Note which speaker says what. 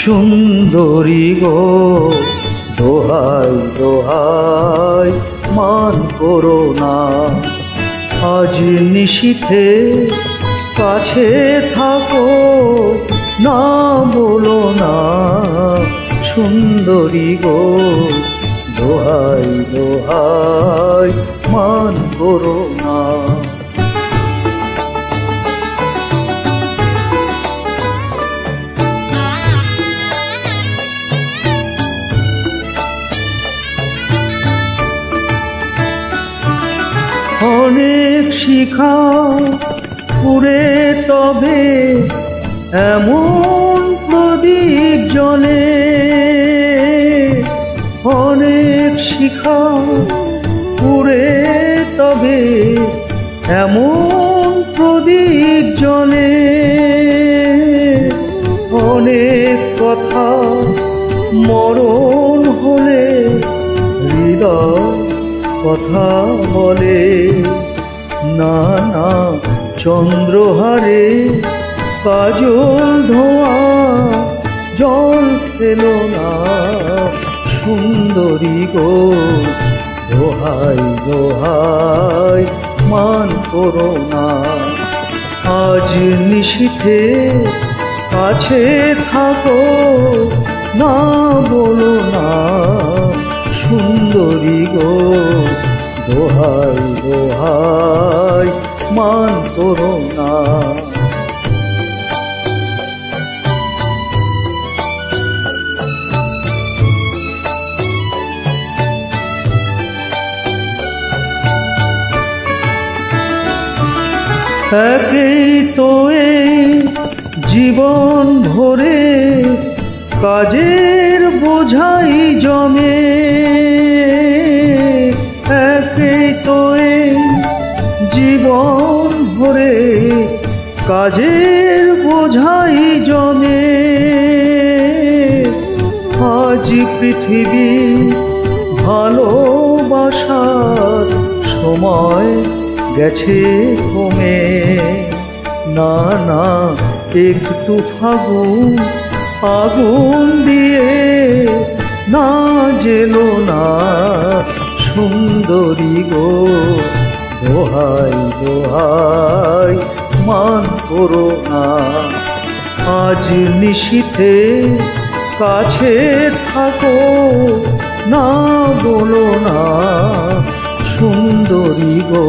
Speaker 1: সুন্দরী গো দোহাই দোহাই মান করো না। আজ নিশীথে কাছে থাকো, না বলো না সুন্দরী গো দোহাই দোহাই মান করো না। অনেক শিখা পুরে তবে এমন প্রদীপ জ্বলে, অনেক শিখা পুরে তবে এমন প্রদীপ জ্বলে। অনেক কথা মরণ হলে হৃদয় কথা বলে, না না চন্দ্রহারে কাজল ধোয়া জল ফেলো না সুন্দরী গো দোহাই দোহাই মান করো না। আজ নিশীথে কাছে থাকো, না বলো না সুন্দরী গো দোহাই দোহাই মান করো না। একেই তো এই জীবন ভরে কাজের বোঝাই জমে, একেই তো এই জীবন ভরে কাজের বোঝাই জমে। আজ পৃথিবী ভালোবাসার সময় গেছে কমে, না না একটু ফাগুন আগুন দিয়ে না জেলো না সুন্দরী গো দোহাই দোহাই মান করো না। আজ নিশীথে কাছে থাকো, না বলো না সুন্দরী গো